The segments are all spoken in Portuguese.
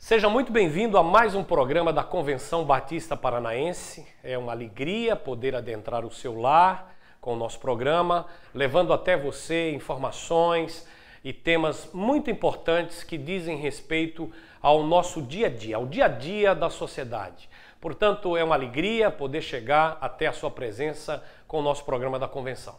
Seja muito bem-vindo a mais um programa da Convenção Batista Paranaense. É uma alegria poder adentrar o seu lar com o nosso programa, levando até você informações e temas muito importantes que dizem respeito ao nosso dia a dia, ao dia a dia da sociedade. Portanto, é uma alegria poder chegar até a sua presença com o nosso programa da Convenção.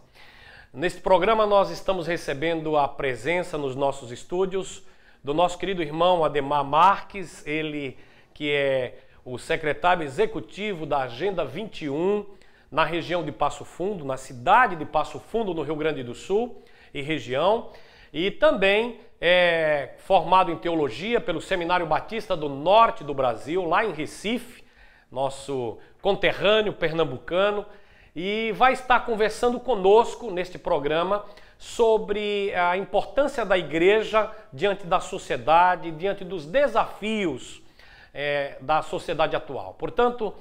Neste programa nós estamos recebendo a presença nos nossos estúdios do nosso querido irmão Ademar Marques, ele que é o secretário executivo da Agenda 21 na região de Passo Fundo, na cidade de Passo Fundo, no Rio Grande do Sul e região, e também é formado em teologia pelo Seminário Batista do Norte do Brasil, lá em Recife, nosso conterrâneo pernambucano, e vai estar conversando conosco neste programa sobre a importância da igreja diante da sociedade, diante dos desafios da sociedade atual. Portanto,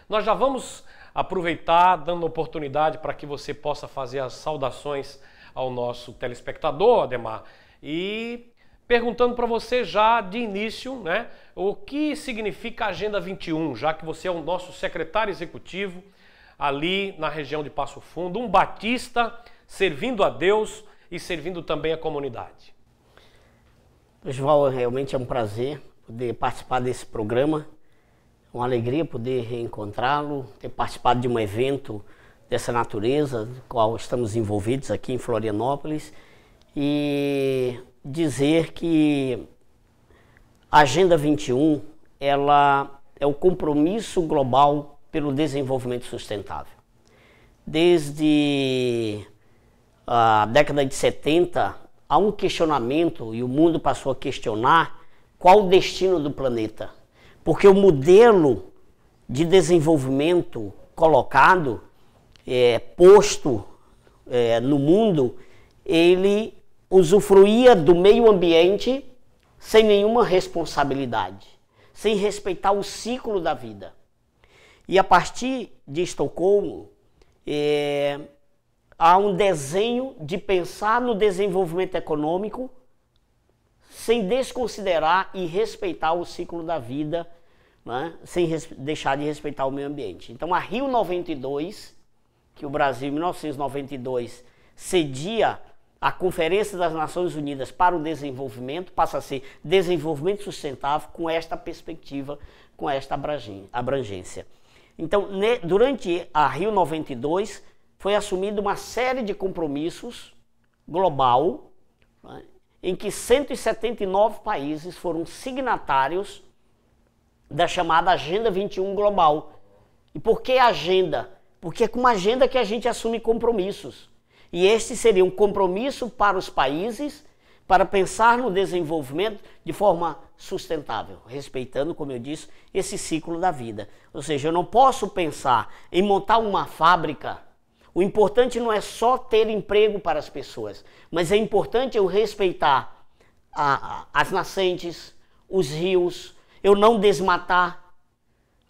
nós já vamos aproveitar, dando oportunidade para que você possa fazer as saudações ao nosso telespectador, Ademar, e perguntando para você já de início, né, o que significa a Agenda 21, já que você é o nosso secretário executivo ali na região de Passo Fundo, um batista servindo a Deus e servindo também a comunidade. João, realmente é um prazer poder participar desse programa, uma alegria poder reencontrá-lo, ter participado de um evento dessa natureza, no qual estamos envolvidos aqui em Florianópolis, e dizer que a Agenda 21 ela é o compromisso global pelo desenvolvimento sustentável. Desde a década de 70, há um questionamento e o mundo passou a questionar qual o destino do planeta. Porque o modelo de desenvolvimento colocado, posto no mundo, ele usufruía do meio ambiente sem nenhuma responsabilidade, sem respeitar o ciclo da vida. E a partir de Estocolmo, há um desenho de pensar no desenvolvimento econômico sem desconsiderar e respeitar o ciclo da vida, né? Sem deixar de respeitar o meio ambiente. Então a Rio 92, que o Brasil em 1992 cedia a Conferência das Nações Unidas para o Desenvolvimento, passa a ser desenvolvimento sustentável com esta perspectiva, com esta abrangência. Então, durante a Rio 92, foi assumida uma série de compromissos global, né, em que 179 países foram signatários da chamada Agenda 21 Global. E por que agenda? Porque é com uma agenda que a gente assume compromissos. E este seria um compromisso para os países para pensar no desenvolvimento de forma sustentável, respeitando, como eu disse, esse ciclo da vida. Ou seja, eu não posso pensar em montar uma fábrica. O importante não é só ter emprego para as pessoas, mas é importante eu respeitar as nascentes, os rios, eu não desmatar,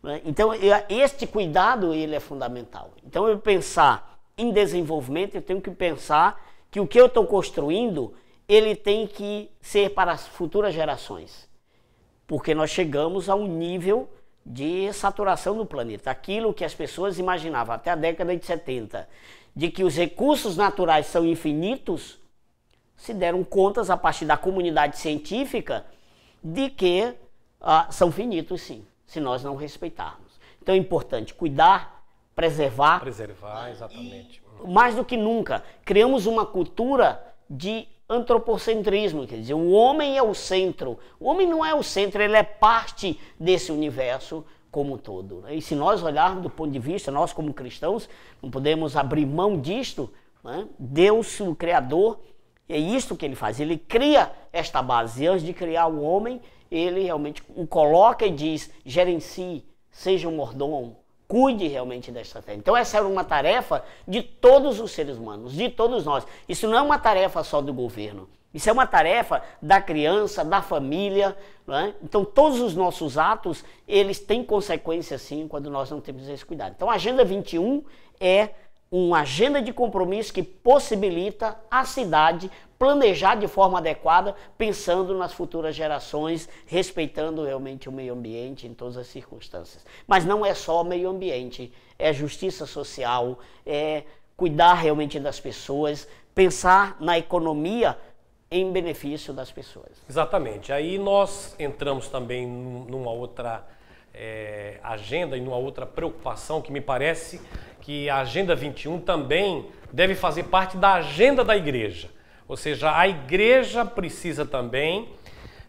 né? Então, este cuidado ele é fundamental. Então, eu pensar em desenvolvimento, eu tenho que pensar que o que eu estou construindo, ele tem que ser para as futuras gerações. Porque nós chegamos a um nível de saturação no planeta. Aquilo que as pessoas imaginavam até a década de 70, de que os recursos naturais são infinitos, se deram contas a partir da comunidade científica de que são finitos sim, se nós não respeitarmos. Então é importante cuidar, preservar. Preservar, exatamente. E, mais do que nunca, criamos uma cultura de antropocentrismo, quer dizer, o homem é o centro. O homem não é o centro, ele é parte desse universo como um todo. E se nós olharmos do ponto de vista, nós como cristãos, não podemos abrir mão disto, né? Deus, o Criador, é isto que ele faz, ele cria esta base. E antes de criar o homem, ele realmente o coloca e diz, gerencie, seja um mordomo, cuide realmente desta terra. Então essa era uma tarefa de todos os seres humanos, de todos nós. Isso não é uma tarefa só do governo. Isso é uma tarefa da criança, da família, né? Então todos os nossos atos, eles têm consequências sim quando nós não temos esse cuidado. Então a Agenda 21 é uma agenda de compromisso que possibilita a cidade planejar de forma adequada, pensando nas futuras gerações, respeitando realmente o meio ambiente em todas as circunstâncias. Mas não é só o meio ambiente, é justiça social, é cuidar realmente das pessoas, pensar na economia em benefício das pessoas. Exatamente. Aí nós entramos também numa outra agenda e numa outra preocupação que me parece que a Agenda 21 também deve fazer parte da agenda da igreja. Ou seja, a igreja precisa também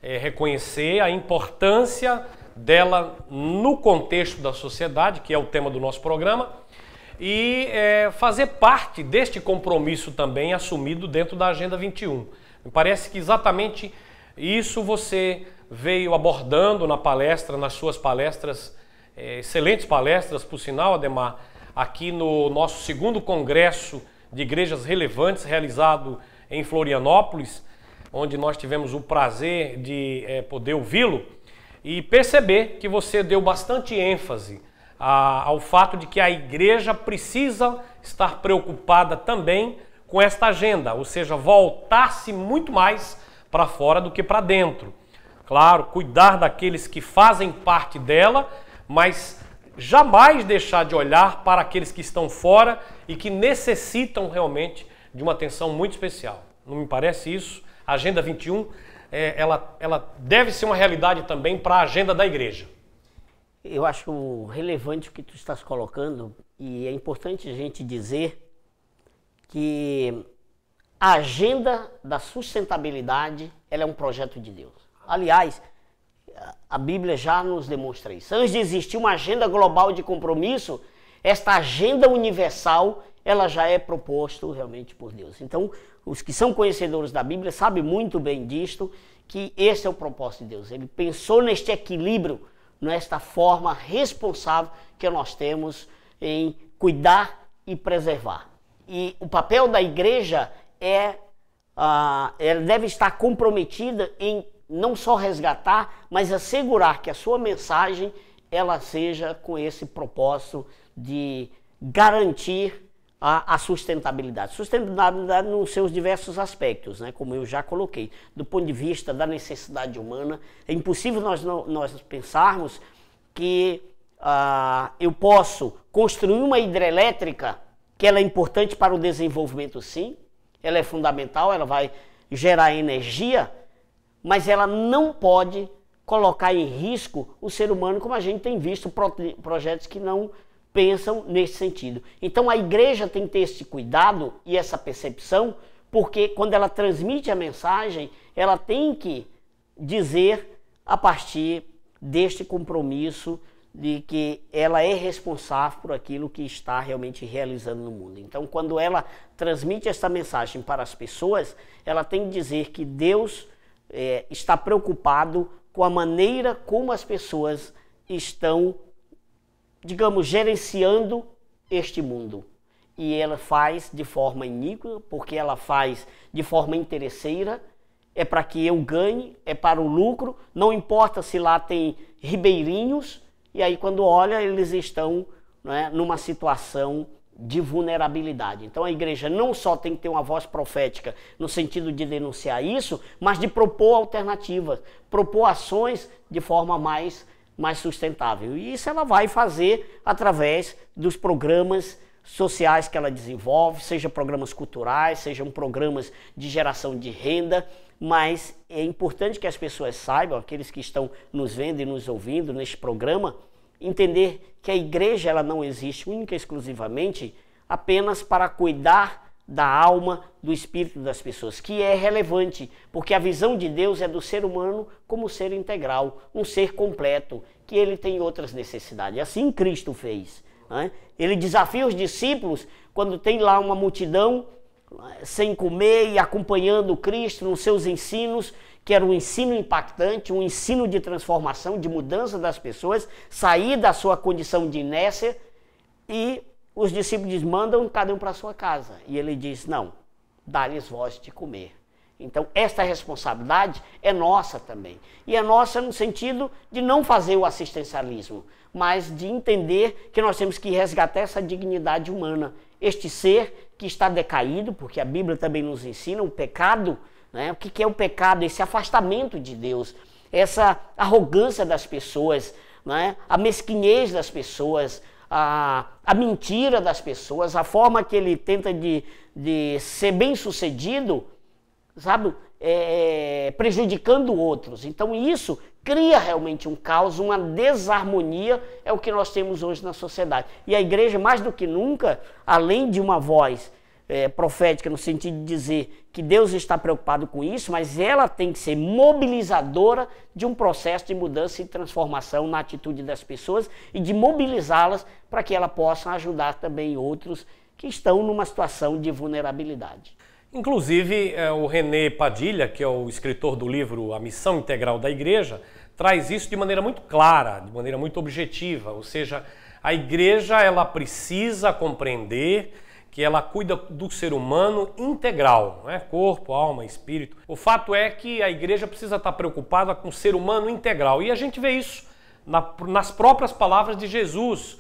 reconhecer a importância dela no contexto da sociedade, que é o tema do nosso programa, e fazer parte deste compromisso também assumido dentro da Agenda 21. Me parece que exatamente isso você veio abordando na palestra, nas suas palestras, excelentes palestras, por sinal, Ademar, aqui no nosso segundo congresso de igrejas relevantes, realizado em Florianópolis, onde nós tivemos o prazer de poder ouvi-lo e perceber que você deu bastante ênfase ao fato de que a igreja precisa estar preocupada também com esta agenda, ou seja, voltar-se muito mais para fora do que para dentro. Claro, cuidar daqueles que fazem parte dela, mas jamais deixar de olhar para aqueles que estão fora e que necessitam realmente de uma atenção muito especial. Não me parece isso? A Agenda 21, ela deve ser uma realidade também para a agenda da igreja. Eu acho relevante o que tu estás colocando e é importante a gente dizer que a agenda da sustentabilidade ela é um projeto de Deus. Aliás, a Bíblia já nos demonstra isso. Antes de existir uma agenda global de compromisso, esta agenda universal ela já é proposto realmente por Deus. Então, os que são conhecedores da Bíblia sabem muito bem disto, que esse é o propósito de Deus. Ele pensou neste equilíbrio, nesta forma responsável que nós temos em cuidar e preservar. E o papel da igreja ela deve estar comprometida em não só resgatar, mas assegurar que a sua mensagem ela seja com esse propósito de garantir a sustentabilidade. Sustentabilidade nos seus diversos aspectos, né? Como eu já coloquei. Do ponto de vista da necessidade humana, é impossível nós pensarmos que eu posso construir uma hidrelétrica, que ela é importante para o desenvolvimento, sim, ela é fundamental, ela vai gerar energia, mas ela não pode colocar em risco o ser humano, como a gente tem visto projetos que não pensam nesse sentido. Então a igreja tem que ter esse cuidado e essa percepção, porque quando ela transmite a mensagem, ela tem que dizer a partir deste compromisso de que ela é responsável por aquilo que está realmente realizando no mundo. Então, quando ela transmite essa mensagem para as pessoas, ela tem que dizer que Deus está preocupado com a maneira como as pessoas estão, digamos, gerenciando este mundo. E ela faz de forma iníqua, porque ela faz de forma interesseira, é para que eu ganhe, é para o lucro, não importa se lá tem ribeirinhos, e aí quando olha eles estão, né, numa situação de vulnerabilidade. Então a igreja não só tem que ter uma voz profética no sentido de denunciar isso, mas de propor alternativas, propor ações de forma mais sustentável. E isso ela vai fazer através dos programas sociais que ela desenvolve, seja programas culturais, sejam programas de geração de renda, mas é importante que as pessoas saibam, aqueles que estão nos vendo e nos ouvindo neste programa, entender que a igreja ela não existe única e exclusivamente apenas para cuidar da alma, do espírito das pessoas, que é relevante, porque a visão de Deus é do ser humano como ser integral, um ser completo, que ele tem outras necessidades. Assim Cristo fez, né? Ele desafia os discípulos, quando tem lá uma multidão sem comer e acompanhando Cristo nos seus ensinos, que era um ensino impactante, um ensino de transformação, de mudança das pessoas, sair da sua condição de inércia, e os discípulos mandam cada um para a sua casa. E ele diz, não, dá-lhes vós de comer. Então, esta responsabilidade é nossa também. E é nossa no sentido de não fazer o assistencialismo, mas de entender que nós temos que resgatar essa dignidade humana. Este ser que está decaído, porque a Bíblia também nos ensina o pecado, né? O que é o pecado? Esse afastamento de Deus, essa arrogância das pessoas, né? A mesquinhez das pessoas, a mentira das pessoas, a forma que ele tenta de ser bem-sucedido, sabe, prejudicando outros. Então isso cria realmente um caos, uma desarmonia, é o que nós temos hoje na sociedade. E a igreja, mais do que nunca, além de uma voz profética no sentido de dizer que Deus está preocupado com isso, mas ela tem que ser mobilizadora de um processo de mudança e transformação na atitude das pessoas e de mobilizá-las para que ela possa ajudar também outros que estão numa situação de vulnerabilidade. Inclusive, o René Padilha, que é o escritor do livro A Missão Integral da Igreja, traz isso de maneira muito clara, de maneira muito objetiva, ou seja, a igreja ela precisa compreender que ela cuida do ser humano integral, né? Corpo, alma, espírito. O fato é que a igreja precisa estar preocupada com o ser humano integral. E a gente vê isso nas próprias palavras de Jesus,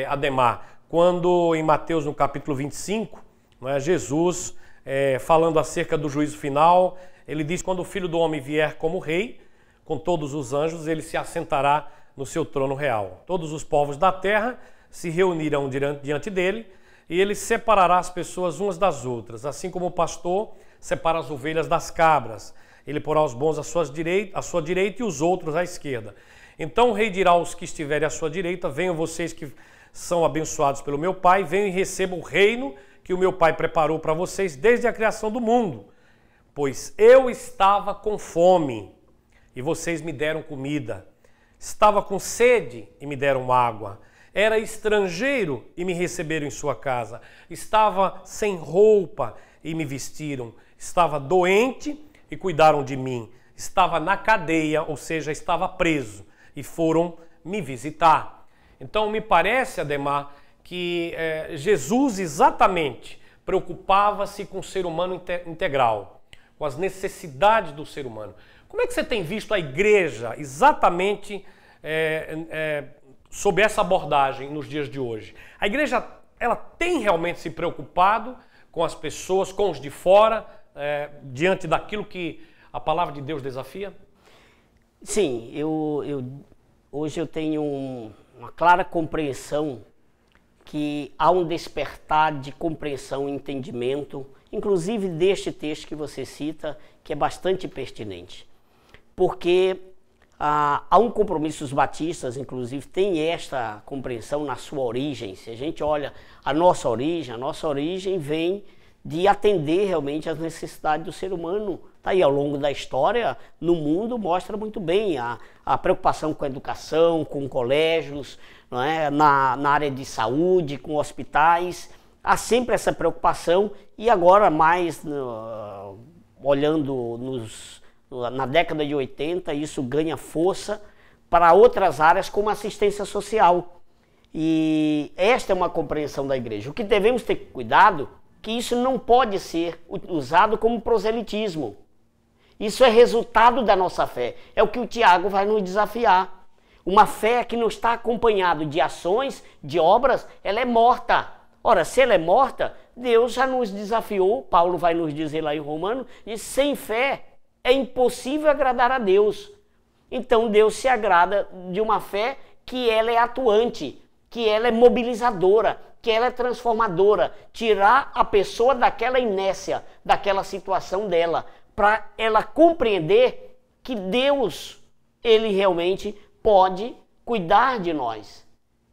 Ademar, quando em Mateus, no capítulo 25, né, Jesus, falando acerca do juízo final, ele diz: quando o Filho do Homem vier como rei, com todos os anjos, ele se assentará no seu trono real. Todos os povos da terra se reunirão diante dele, e ele separará as pessoas umas das outras, assim como o pastor separa as ovelhas das cabras. Ele porá os bons à sua direita e os outros à esquerda. Então o rei dirá aos que estiverem à sua direita: venham vocês que são abençoados pelo meu Pai, venham e recebam o reino que o meu Pai preparou para vocês desde a criação do mundo. Pois eu estava com fome e vocês me deram comida. Estava com sede e me deram água. Era estrangeiro e me receberam em sua casa. Estava sem roupa e me vestiram. Estava doente e cuidaram de mim. Estava na cadeia, ou seja, estava preso, e foram me visitar. Então me parece, Ademar, que Jesus exatamente preocupava-se com o ser humano integral, com as necessidades do ser humano. Como é que você tem visto a igreja exatamente sob essa abordagem nos dias de hoje? A igreja ela tem realmente se preocupado com as pessoas, com os de fora, diante daquilo que a palavra de Deus desafia? Sim, hoje eu tenho uma clara compreensão que há um despertar de compreensão e entendimento, inclusive deste texto que você cita, que é bastante pertinente. Porque há um compromisso, os batistas, inclusive, têm esta compreensão na sua origem. Se a gente olha a nossa origem vem de atender realmente às necessidades do ser humano. Tá aí, ao longo da história, no mundo, mostra muito bem a preocupação com a educação, com colégios, não é? na área de saúde, com hospitais. Há sempre essa preocupação e agora mais, olhando na década de 80, isso ganha força para outras áreas como assistência social. E esta é uma compreensão da igreja. O que devemos ter cuidado que isso não pode ser usado como proselitismo. Isso é resultado da nossa fé. É o que o Tiago vai nos desafiar. Uma fé que não está acompanhada de ações, de obras, ela é morta. Ora, se ela é morta, Deus já nos desafiou, Paulo vai nos dizer lá em Romanos, e sem fé é impossível agradar a Deus. Então Deus se agrada de uma fé que ela é atuante, que ela é mobilizadora, que ela é transformadora, tirar a pessoa daquela inércia, daquela situação dela, para ela compreender que Deus, Ele realmente pode cuidar de nós.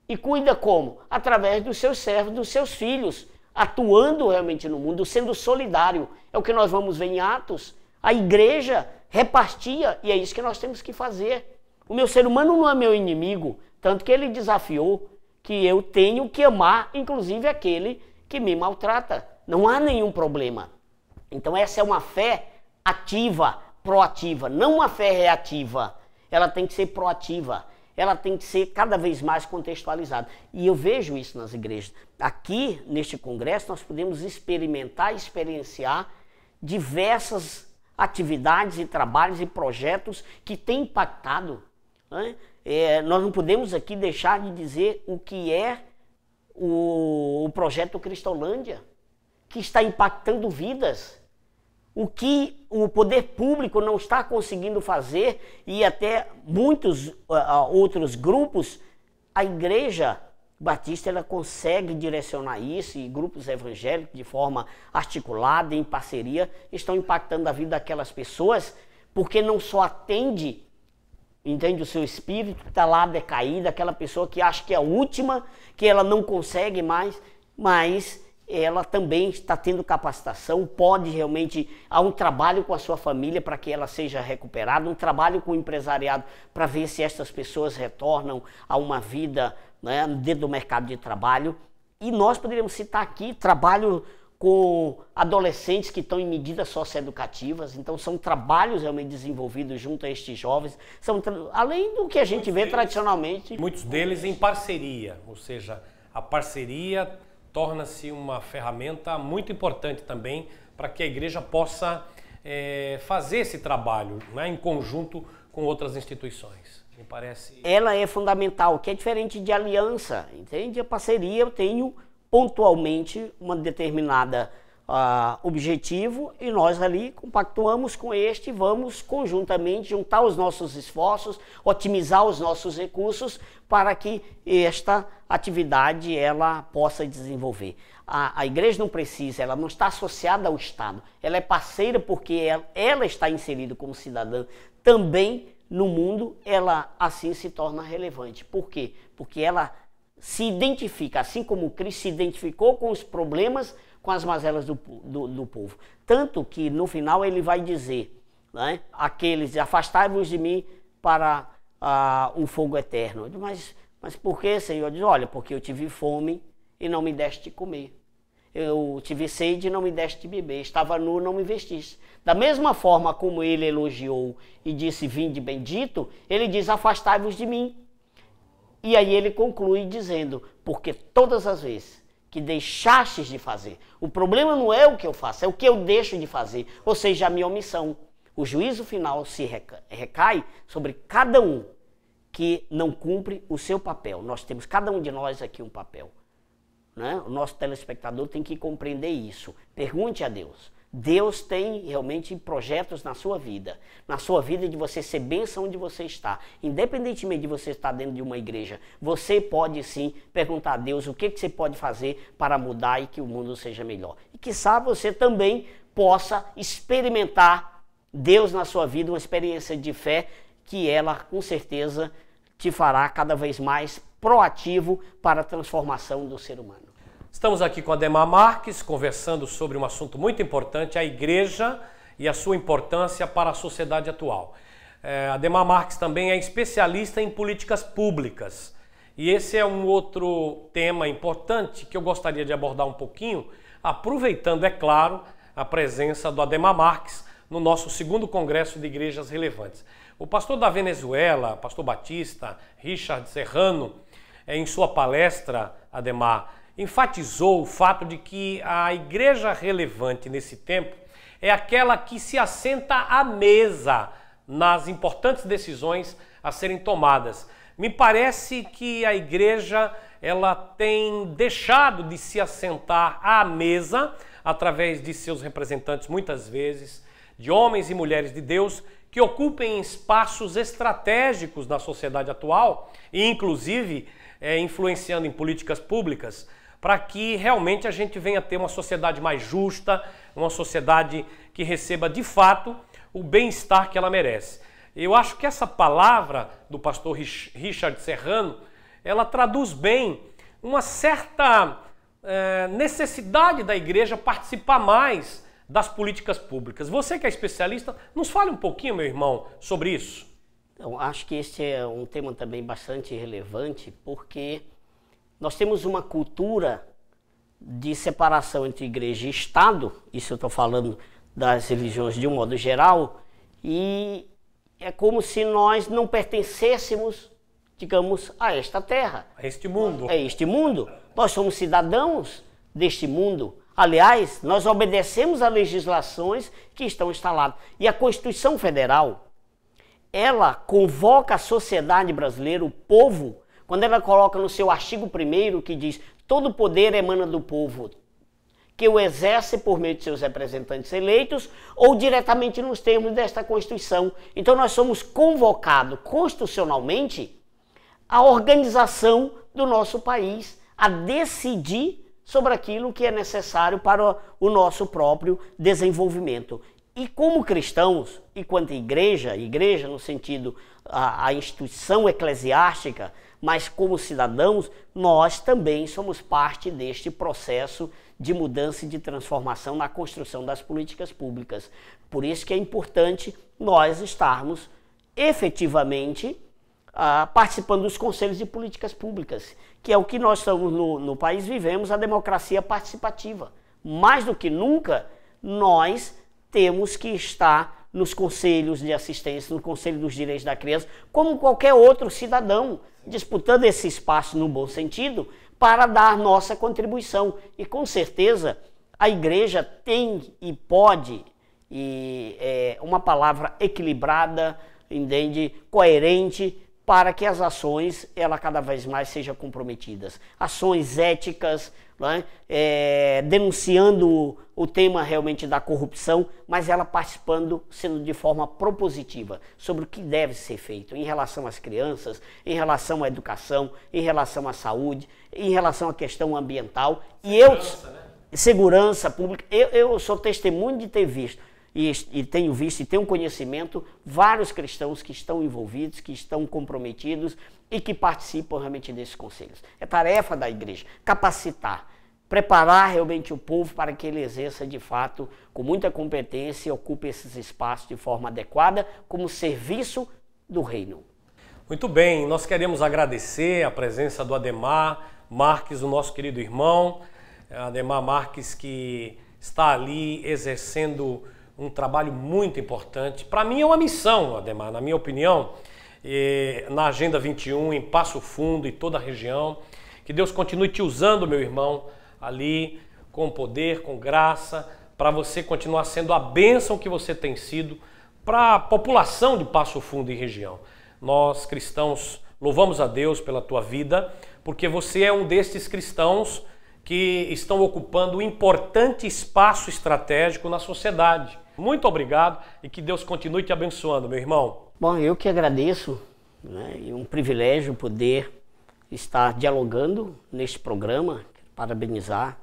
E cuida como? Através dos seus servos, dos seus filhos, atuando realmente no mundo, sendo solidário. É o que nós vamos ver em Atos. A igreja repartia, e é isso que nós temos que fazer. O meu ser humano não é meu inimigo, tanto que ele desafiou que eu tenho que amar, inclusive aquele que me maltrata. Não há nenhum problema. Então essa é uma fé ativa, proativa, não uma fé reativa. Ela tem que ser proativa, ela tem que ser cada vez mais contextualizada. E eu vejo isso nas igrejas. Aqui, neste congresso, nós podemos experimentar, experienciar diversas atividades e trabalhos e projetos que têm impactado, né? Nós não podemos aqui deixar de dizer o que é o projeto Cristolândia, que está impactando vidas. O que o poder público não está conseguindo fazer, e até muitos outros grupos, a Igreja Batista ela consegue direcionar isso, e grupos evangélicos de forma articulada, em parceria, estão impactando a vida daquelas pessoas, porque não só atende, entende, o seu espírito que está lá decaído, aquela pessoa que acha que é a última, que ela não consegue mais, mas ela também está tendo capacitação, pode realmente, há um trabalho com a sua família para que ela seja recuperada, um trabalho com o empresariado para ver se essas pessoas retornam a uma vida, né, dentro do mercado de trabalho. E nós poderíamos citar aqui trabalho com adolescentes que estão em medidas socioeducativas, então são trabalhos realmente desenvolvidos junto a estes jovens, além do que a gente vê tradicionalmente. Muitos deles em parceria, ou seja, a parceria torna-se uma ferramenta muito importante também para que a igreja possa fazer esse trabalho, né, em conjunto com outras instituições. Me parece... Ela é fundamental, que é diferente de aliança, entende? A parceria eu tenho pontualmente uma determinada objetivo e nós ali compactuamos com este e vamos conjuntamente juntar os nossos esforços, otimizar os nossos recursos para que esta atividade ela possa desenvolver. A igreja não precisa, ela não está associada ao Estado, ela é parceira porque ela está inserida como cidadã também no mundo, ela assim se torna relevante. Por quê? Porque ela se identifica, assim como Cristo se identificou com os problemas, com as mazelas do povo. Tanto que no final ele vai dizer, né, aqueles, afastai-vos de mim para o fogo eterno. Mas por que, Senhor? Diz, olha, porque eu tive fome e não me deste de comer. Eu tive sede e não me deste de beber. Estava nu e não me vestiste. Da mesma forma como ele elogiou e disse, vinde bendito, ele diz, afastai-vos de mim. E aí ele conclui dizendo, porque todas as vezes que deixastes de fazer, o problema não é o que eu faço, é o que eu deixo de fazer, ou seja, a minha omissão. O juízo final se recai sobre cada um que não cumpre o seu papel. Nós temos, cada um de nós aqui, um papel, né? O nosso telespectador tem que compreender isso. Pergunte a Deus. Deus tem realmente projetos na sua vida de você ser bênção onde você está. Independentemente de você estar dentro de uma igreja, você pode sim perguntar a Deus o que você pode fazer para mudar e que o mundo seja melhor. E quiçá você também possa experimentar Deus na sua vida, uma experiência de fé que ela com certeza te fará cada vez mais proativo para a transformação do ser humano. Estamos aqui com Ademar Marques, conversando sobre um assunto muito importante, a igreja e a sua importância para a sociedade atual. Ademar Marques também é especialista em políticas públicas. E esse é um outro tema importante que eu gostaria de abordar um pouquinho, aproveitando, é claro, a presença do Ademar Marques no nosso 2º Congresso de Igrejas Relevantes. O pastor da Venezuela, pastor batista, Richard Serrano, em sua palestra, Ademar, enfatizou o fato de que a igreja relevante nesse tempo é aquela que se assenta à mesa nas importantes decisões a serem tomadas. Me parece que a igreja ela tem deixado de se assentar à mesa através de seus representantes, muitas vezes, de homens e mulheres de Deus que ocupem espaços estratégicos na sociedade atual e, inclusive, influenciando em políticas públicas, para que realmente a gente venha ter uma sociedade mais justa, uma sociedade que receba de fato o bem-estar que ela merece. Eu acho que essa palavra do pastor Richard Serrano, ela traduz bem uma certa necessidade da igreja participar mais das políticas públicas. Você que é especialista, nos fale um pouquinho, meu irmão, sobre isso. Então, acho que este é um tema também bastante relevante, porque nós temos uma cultura de separação entre igreja e Estado, isso eu estou falando das religiões de um modo geral, e é como se nós não pertencêssemos, digamos, a esta terra. A este mundo. É este mundo. Nós somos cidadãos deste mundo. Aliás, nós obedecemos a legislações que estão instaladas. E a Constituição Federal, ela convoca a sociedade brasileira, o povo, quando ela coloca no seu artigo 1º que diz: todo poder emana do povo, que o exerce por meio de seus representantes eleitos ou diretamente nos termos desta Constituição. Então nós somos convocados constitucionalmente à organização do nosso país, a decidir sobre aquilo que é necessário para o nosso próprio desenvolvimento. E como cristãos, e quanto igreja no sentido a instituição eclesiástica, mas como cidadãos, nós também somos parte deste processo de mudança e de transformação na construção das políticas públicas. Por isso que é importante nós estarmos efetivamente participando dos conselhos de políticas públicas, que é o que nós estamos no país, vivemos a democracia participativa. Mais do que nunca, nós temos que estar nos conselhos de assistência, no Conselho dos Direitos da Criança, como qualquer outro cidadão, disputando esse espaço no bom sentido, para dar nossa contribuição. E com certeza a igreja tem e pode, uma palavra equilibrada, entende, coerente, para que as ações, ela cada vez mais sejam comprometidas. Ações éticas, né? Denunciando o tema realmente da corrupção, mas ela participando, sendo de forma propositiva, sobre o que deve ser feito em relação às crianças, em relação à educação, em relação à saúde, em relação à questão ambiental. Segurança pública. Eu sou testemunho de ter visto, e tenho visto e tenho conhecimento, vários cristãos que estão envolvidos, que estão comprometidos e que participam realmente desses conselhos. É tarefa da igreja capacitar, preparar realmente o povo para que ele exerça de fato, com muita competência, e ocupe esses espaços de forma adequada, como serviço do reino. Muito bem, nós queremos agradecer a presença do Ademar Marques, o nosso querido irmão, Ademar Marques, que está ali exercendo um trabalho muito importante. Para mim é uma missão, Ademar, na minha opinião, na Agenda 21, em Passo Fundo e toda a região. Que Deus continue te usando, meu irmão, ali com poder, com graça, para você continuar sendo a bênção que você tem sido para a população de Passo Fundo e região. Nós, cristãos, louvamos a Deus pela tua vida, porque você é um destes cristãos que estão ocupando um importante espaço estratégico na sociedade. Muito obrigado e que Deus continue te abençoando, meu irmão. Bom, eu que agradeço, né? É um privilégio poder estar dialogando neste programa, parabenizar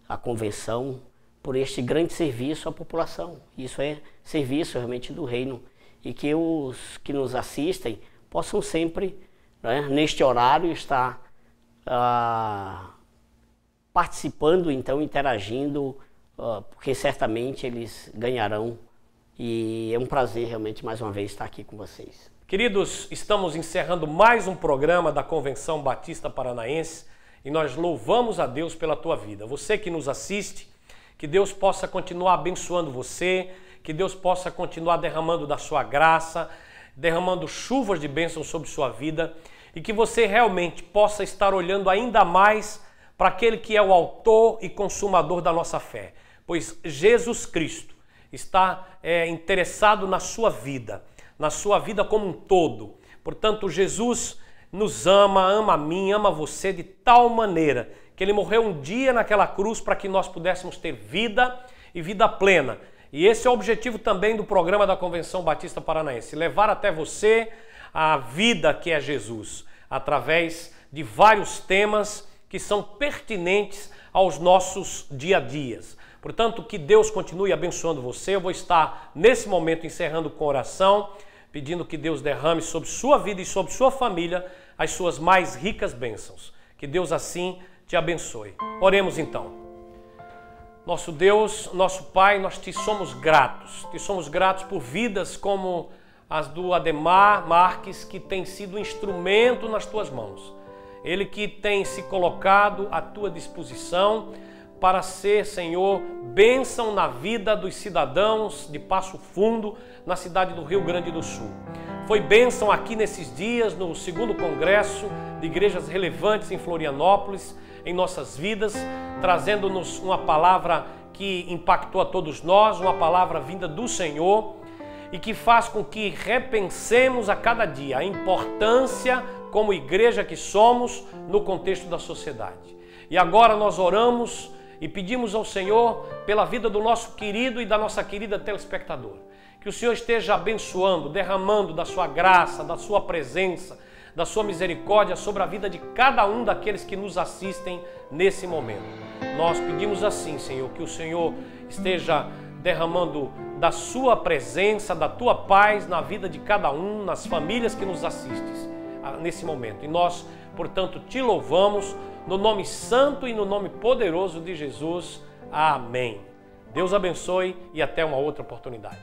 a convenção por este grande serviço à população. Isso é serviço realmente do reino, e que os que nos assistem possam sempre, né, neste horário, estar participando, então, interagindo, porque certamente eles ganharão, e é um prazer realmente mais uma vez estar aqui com vocês. Queridos, estamos encerrando mais um programa da Convenção Batista Paranaense e nós louvamos a Deus pela tua vida. Você que nos assiste, que Deus possa continuar abençoando você, que Deus possa continuar derramando da sua graça, derramando chuvas de bênção sobre sua vida, e que você realmente possa estar olhando ainda mais para aquele que é o autor e consumador da nossa fé, pois Jesus Cristo está interessado na sua vida como um todo. Portanto, Jesus nos ama, ama a mim, ama você de tal maneira que ele morreu um dia naquela cruz para que nós pudéssemos ter vida e vida plena. E esse é o objetivo também do programa da Convenção Batista Paranaense, levar até você a vida que é Jesus, através de vários temas que são pertinentes aos nossos dia a dias. Portanto, que Deus continue abençoando você. Eu vou estar, nesse momento, encerrando com oração, pedindo que Deus derrame sobre sua vida e sobre sua família as suas mais ricas bênçãos. Que Deus assim te abençoe. Oremos então. Nosso Deus, nosso Pai, nós te somos gratos. Te somos gratos por vidas como as do Ademar Marques, que tem sido um instrumento nas tuas mãos. Ele que tem se colocado à tua disposição para ser, Senhor, bênção na vida dos cidadãos de Passo Fundo, na cidade do Rio Grande do Sul. Foi bênção aqui nesses dias, no 2º Congresso de Igrejas Relevantes em Florianópolis, em nossas vidas, trazendo-nos uma palavra que impactou a todos nós, uma palavra vinda do Senhor e que faz com que repensemos a cada dia a importância como igreja que somos no contexto da sociedade. E agora nós oramos e pedimos ao Senhor pela vida do nosso querido e da nossa querida telespectadora. Que o Senhor esteja abençoando, derramando da sua graça, da sua presença, da sua misericórdia sobre a vida de cada um daqueles que nos assistem nesse momento. Nós pedimos assim, Senhor, que o Senhor esteja derramando da sua presença, da tua paz na vida de cada um, nas famílias que nos assistem nesse momento. E nós, portanto, te louvamos no nome santo e no nome poderoso de Jesus. Amém. Deus abençoe e até uma outra oportunidade.